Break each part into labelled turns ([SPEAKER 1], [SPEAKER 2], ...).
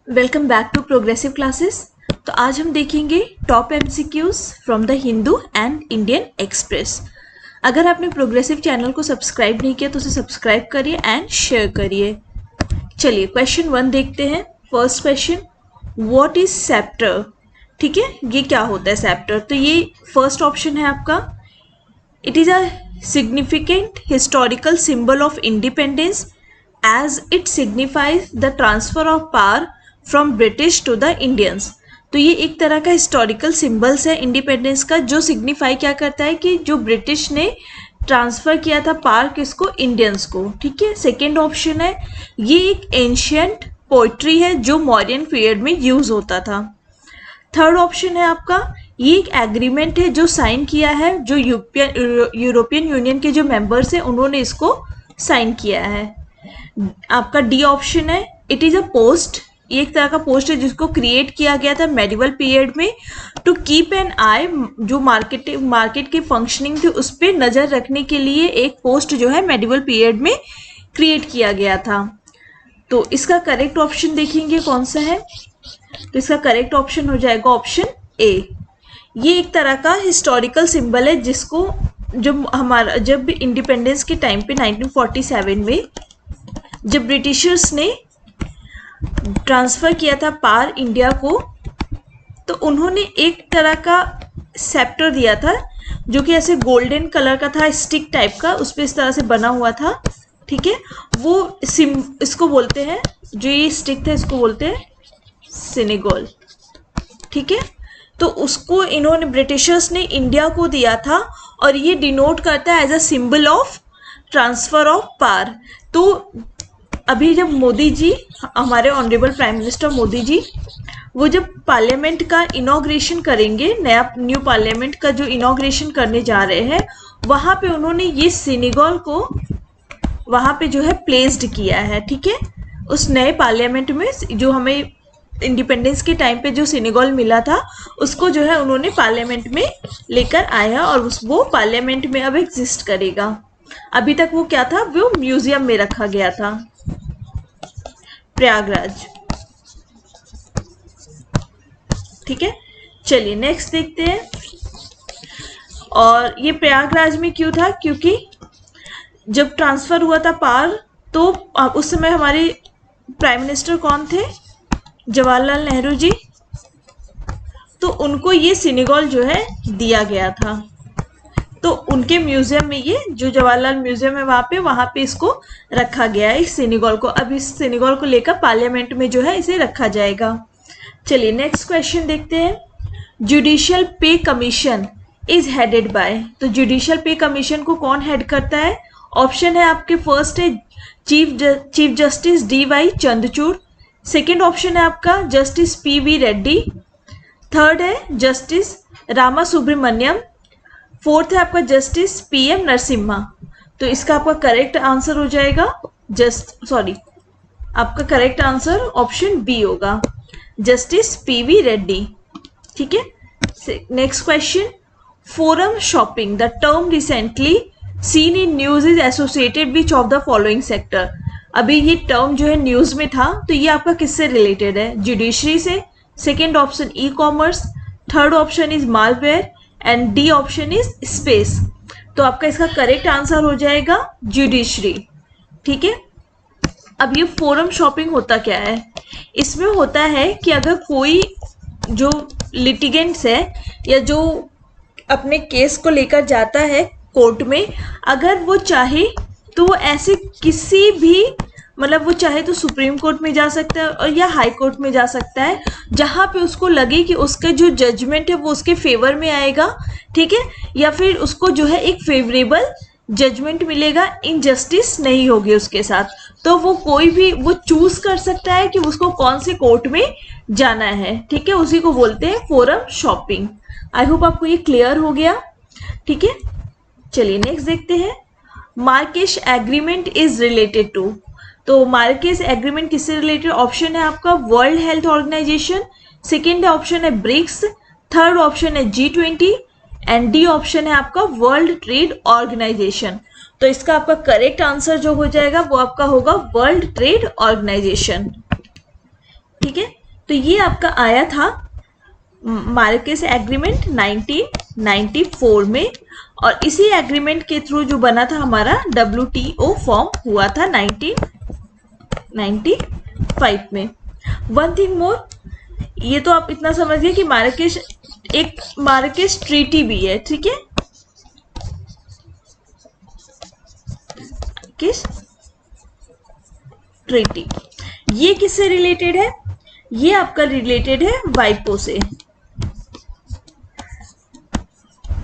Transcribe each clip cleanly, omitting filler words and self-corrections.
[SPEAKER 1] Welcome back to progressive classes. तो आज हम देखेंगे top MCQs from the Hindu and Indian Express. अगर आपने प्रोग्रेसिव चैनल को सब्सक्राइब नहीं किया तो उसे सब्सक्राइब करिए एंड शेयर करिए। चलिए क्वेश्चन 1 देखते हैं। First question, what is sceptre? ठीक है, ये क्या होता है सेप्टर? तो ये फर्स्ट ऑप्शन है आपका, it is a significant historical symbol of independence as it signifies the transfer of power from British to the Indians। तो ये एक तरह का हिस्टोरिकल सिंबल्स है इंडिपेंडेंस का, जो सिग्निफाई क्या करता है कि जो ब्रिटिश ने ट्रांसफर किया था पावर किसको? इंडियंस को। ठीक है, सेकेंड ऑप्शन है, ये एक एंशियंट पोइट्री है जो मौर्यन पीरियड में यूज होता था। थर्ड ऑप्शन है आपका, ये एक एग्रीमेंट है जो साइन किया है, जो यूरोपियन यूनियन के जो मेंबर्स हैं उन्होंने इसको साइन किया है। आपका डी ऑप्शन है, इट इज़ अ पोस्ट, ये एक तरह का पोस्ट है जिसको क्रिएट किया गया था मेडिवल पीरियड में टू कीप एन आई, जो मार्केट के फंक्शनिंग थी उस पर नज़र रखने के लिए एक पोस्ट जो है मेडिवल पीरियड में क्रिएट किया गया था। तो इसका करेक्ट ऑप्शन देखेंगे कौन सा है, तो इसका करेक्ट ऑप्शन हो जाएगा ऑप्शन ए। ये एक तरह का हिस्टोरिकल सिंबल है जिसको जब इंडिपेंडेंस के टाइम पे 1947 में जब ब्रिटिशर्स ने ट्रांसफ़र किया था पावर इंडिया को, तो उन्होंने एक तरह का सेप्टर दिया था जो कि ऐसे गोल्डन कलर का था, स्टिक टाइप का, उस पर इस तरह से बना हुआ था। ठीक है, वो इसको बोलते हैं, जो ये स्टिक था इसको बोलते हैं सिनेगोल। ठीक है, तो उसको इन्होंने ब्रिटिशर्स ने इंडिया को दिया था और ये डिनोट करता है as a symbol of transfer of power. तो अभी जब मोदी जी, हमारे honourable prime minister Modi ji, वो जब पार्लियामेंट का इनॉग्रेशन करेंगे, न्यू पार्लियामेंट का जो इनॉग्रेशन करने जा रहे हैं, वहाँ पे उन्होंने ये सिनेगोल को वहाँ पे जो है प्लेस्ड किया है। ठीक है, उस नए पार्लियामेंट में जो हमें इंडिपेंडेंस के टाइम पे जो सिनेगोल मिला था उसको जो है उन्होंने पार्लियामेंट में लेकर आया और वो पार्लियामेंट में अब एग्जिस्ट करेगा। अभी तक वो क्या था, वो म्यूजियम में रखा गया था, प्रयागराज। ठीक है, चलिए नेक्स्ट देखते हैं। और ये प्रयागराज में क्यों था? क्योंकि जब ट्रांसफर हुआ था पावर, तो उस समय हमारे प्राइम मिनिस्टर कौन थे? जवाहरलाल नेहरू जी। तो उनको ये सिनेगोल जो है दिया गया था, तो उनके म्यूजियम में, ये जो जवाहरलाल म्यूजियम है वहाँ पे इसको रखा गया है, इस सिनेगोल को। अब इस सिनेगोल को लेकर पार्लियामेंट में जो है इसे रखा जाएगा। चलिए नेक्स्ट क्वेश्चन देखते हैं। Judicial pay commission is headed by, तो जुडिशियल पे कमीशन को कौन हेड करता है? ऑप्शन है आपके, फर्स्ट है chief justice DY Chandrachud, second option है आपका जस्टिस PV रेड्डी, थर्ड है जस्टिस रामा सुब्रमण्यम, फोर्थ है आपका जस्टिस PM नरसिम्हा। तो इसका आपका करेक्ट आंसर हो जाएगा आपका करेक्ट आंसर ऑप्शन बी होगा, जस्टिस PV रेड्डी। ठीक है, next question, forum shopping, the term recently seen in news is associated which of the following sector. अभी ये टर्म जो है न्यूज में था, तो ये आपका किससे रिलेटेड है? जुडिशरी से। Second option e commerce, third option is malware and D option is space. तो आपका इसका करेक्ट आंसर हो जाएगा जुडिशरी। ठीक है, अब ये फोरम शॉपिंग होता क्या है? इसमें होता है कि अगर कोई जो लिटिगेंट्स है या जो अपने केस को लेकर जाता है कोर्ट में, अगर वो चाहे तो वो ऐसे किसी भी, मतलब वो चाहे तो सुप्रीम कोर्ट में जा सकता है और या हाई कोर्ट में जा सकता है, जहाँ पे उसको लगे कि उसका जो जजमेंट है वो उसके फेवर में आएगा। ठीक है, या फिर उसको जो है एक फेवरेबल जजमेंट मिलेगा, इनजस्टिस नहीं होगी उसके साथ, तो वो कोई भी वो चूज कर सकता है कि उसको कौन से कोर्ट में जाना है। ठीक है, उसी को बोलते हैं फोरम शॉपिंग। आई होप आपको ये क्लियर हो गया। ठीक है, चलिए नेक्स्ट देखते हैं। Marrakesh agreement is related to, तो मार्केश एग्रीमेंट किससे रिलेटेड? ऑप्शन है आपका World Health Organization, second option है ब्रिक्स, थर्ड ऑप्शन है G20 एंड डी ऑप्शन है आपका वर्ल्ड ट्रेड ऑर्गेनाइजेशन। तो इसका आपका करेक्ट आंसर जो हो जाएगा वो आपका होगा वर्ल्ड ट्रेड ऑर्गेनाइजेशन। ठीक है, तो ये आपका आया था मार्केस एग्रीमेंट 1994 में, और इसी एग्रीमेंट के थ्रू जो बना था हमारा WTO फॉर्म हुआ था 1995 में। वन थिंग मोर, ये तो आप इतना समझिए कि मार्केस ट्रीटी भी है, ठीक है। किस ट्रीटी, ये किससे रिलेटेड है? ये आपका रिलेटेड है वाइपो से,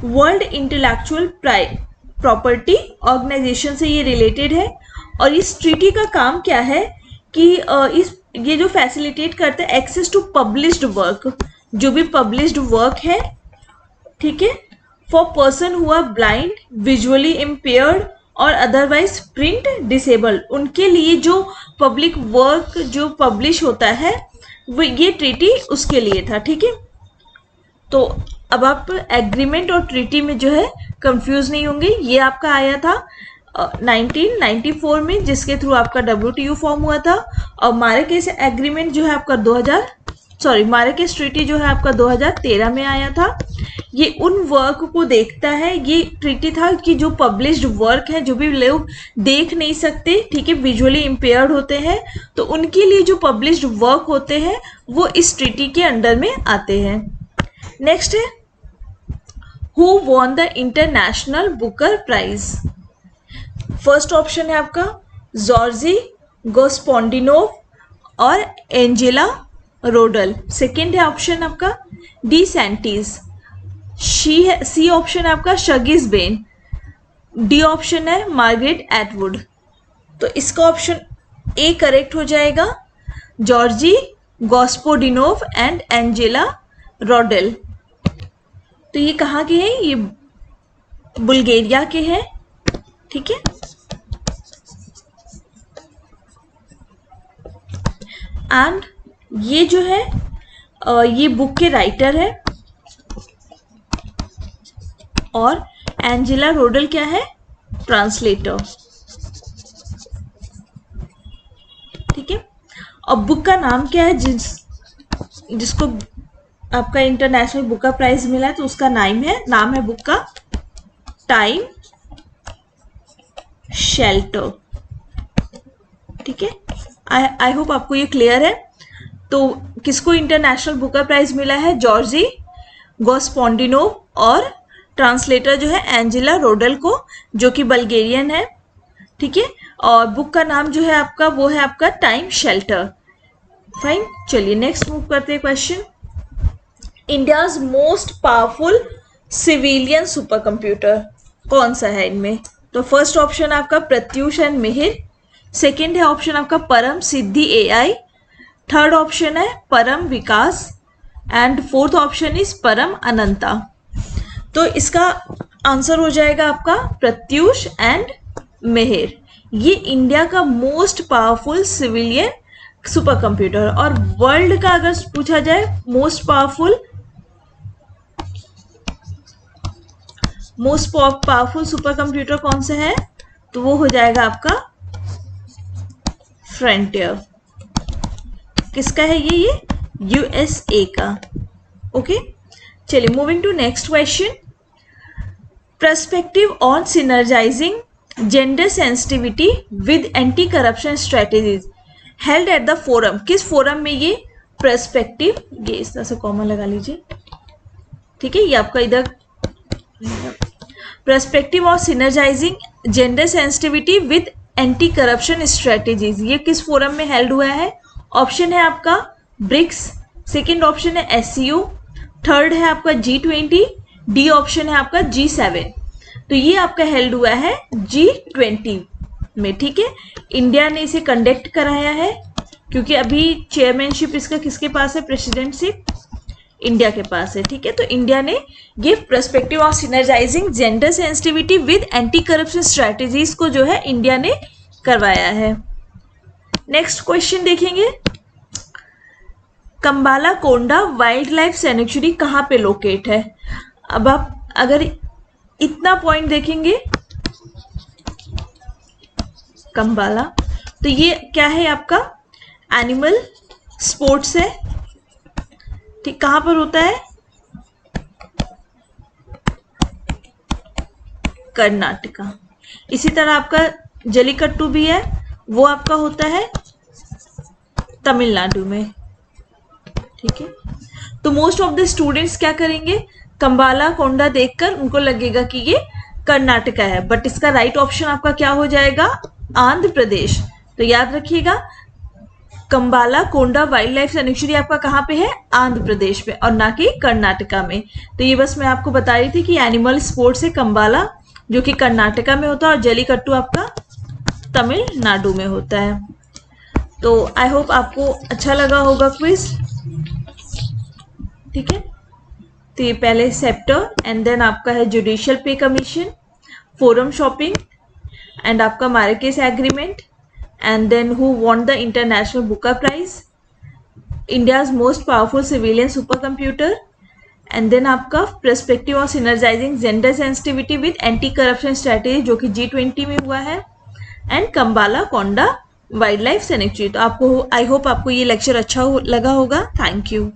[SPEAKER 1] वर्ल्ड इंटेलेक्चुअल प्रॉपर्टी ऑर्गेनाइजेशन से ये रिलेटेड है। और इस ट्रीटी का काम क्या है कि ये जो फैसिलिटेट करता है एक्सेस टू पब्लिश्ड वर्क, जो भी पब्लिश्ड वर्क है, ठीक है, for person who are blind, visually impaired और अदरवाइज प्रिंट डिसेबल्ड, उनके लिए जो पब्लिक वर्क जो पब्लिश होता है वो ये ट्रीटी उसके लिए था, ठीक है। तो अब आप एग्रीमेंट और ट्रीटी में जो है कंफ्यूज नहीं होंगे। ये आपका आया था 1994 में, जिसके थ्रू आपका WTO फॉर्म हुआ था। और मार्केस एग्रीमेंट जो है आपका मार्केस ट्रीटी जो है आपका 2013 में आया था। ये उन वर्क को देखता है, ये ट्रीटी था कि जो पब्लिश्ड वर्क है, जो भी लोग देख नहीं सकते, ठीक है, विजुअली इम्पेयर्ड होते हैं, तो उनके लिए जो पब्लिश्ड वर्क होते हैं वो इस ट्रीटी के अंडर में आते हैं। नेक्स्ट है who won the international Booker Prize. First option है आपका जॉर्जी गोस्पोंडिनोव और एंजेला रोडल। सेकेंड है ऑप्शन आपका डी सैंटीज। सी ऑप्शन है आपका शगीज बेन। डी ऑप्शन है मार्गरेट एटवुड। तो इसका ऑप्शन ए करेक्ट हो जाएगा, Georgi Gospodinov and Angela Rodel. तो ये कहाँ के हैं? ये बुल्गारिया के हैं, ठीक है। एंड ये जो है ये बुक के राइटर है, और एंजेला रोडल क्या है? ट्रांसलेटर, ठीक है। और बुक का नाम क्या है जिसको आपका इंटरनेशनल बुक का प्राइज मिला है? तो उसका नाम है बुक का टाइम शेल्टर, ठीक है। आई होप आपको ये क्लियर है। तो किसको इंटरनेशनल बुक का प्राइज मिला है? जॉर्जी गोस्पोंडिनोव, और ट्रांसलेटर जो है एंजेला रोडल को, जो कि बल्गेरियन है, ठीक है। और बुक का नाम जो है आपका वो है आपका टाइम शेल्टर। फाइन, चलिए नेक्स्ट मूव करते हैं question. India's most powerful civilian super computer कौन सा है इनमें? तो फर्स्ट ऑप्शन आपका प्रत्यूष एंड मिहिर। सेकेंड है ऑप्शन आपका परम सिद्धि AI। थर्ड ऑप्शन है परम विकास, एंड फोर्थ ऑप्शन इज परम अनंता। तो इसका आंसर हो जाएगा आपका प्रत्यूष एंड मिहिर। ये इंडिया का most powerful civilian super computer. और वर्ल्ड का अगर पूछा जाए मोस्ट पावरफुल सुपर कंप्यूटर कौन सा है, तो वो हो जाएगा आपका फ्रंटियर। किसका है ये USA का। ओके, चलिए moving to next question. Perspective on synergising gender sensitivity with anti corruption strategies held at the forum. किस फोरम में ये पर्सपेक्टिव, ये इस तरह से कॉमा लगा लीजिए, ठीक है। ये आपका इधर perspective on synergising gender sensitivity with anti corruption strategies, ये किस फोरम में हेल्ड हुआ है? ऑप्शन है आपका ब्रिक्स, सेकेंड ऑप्शन है SCO, थर्ड है आपका G20, डी ऑप्शन है आपका G7। तो ये आपका हेल्ड हुआ है G20 में, ठीक है। इंडिया ने इसे कंडक्ट कराया है, क्योंकि अभी चेयरमैनशिप इसका किसके पास है? प्रेसिडेंटशिप इंडिया के पास है, ठीक है। तो इंडिया ने ये perspective of synergising gender sensitivity with anti corruption strategies को जो है इंडिया ने करवाया है। नेक्स्ट क्वेश्चन देखेंगे। कंबाला कोंडा वाइल्ड लाइफ सैंक्चुरी कहाँ पे लोकेट है? अब आप अगर इतना पॉइंट देखेंगे कंबाला, तो ये क्या है? आपका एनिमल स्पोर्ट्स है, ठीक, कहाँ पर होता है? कर्नाटका। इसी तरह आपका जलीकट्टू भी है, वो आपका होता है तमिलनाडु में। ठीक है, तो मोस्ट ऑफ द स्टूडेंट्स क्या करेंगे, कंबाला कोंडा देखकर उनको लगेगा कि ये कर्नाटका है, बट इसका राइट ऑप्शन आपका क्या हो जाएगा, आंध्र प्रदेश। तो याद रखिएगा, कंबाला कोंडा वाइल्ड लाइफ सेंचुरी आपका कहाँ पे है, आंध्र प्रदेश में, और ना कि कर्नाटका में। तो ये बस मैं आपको बता रही थी कि एनिमल स्पोर्ट्स है कंबाला, जो कि कर्नाटका में होता है, और जलीकट्टू आपका तमिलनाडु में होता है। तो आई होप आपको अच्छा लगा होगा क्विज। ठीक है, तो ये पहले सेप्टर, एंड देन आपका है judicial pay commission, forum shopping, and आपका Marrakesh agreement, and then who won the international Booker prize, India's most powerful civilian supercomputer, and then आपका perspective of synergising gender sensitivity with anti corruption strategy, जो कि G20 में हुआ है, and Kambalakonda wildlife sanctuary. तो आपको I hope आपको ये लेक्चर अच्छा लगा होगा। Thank you.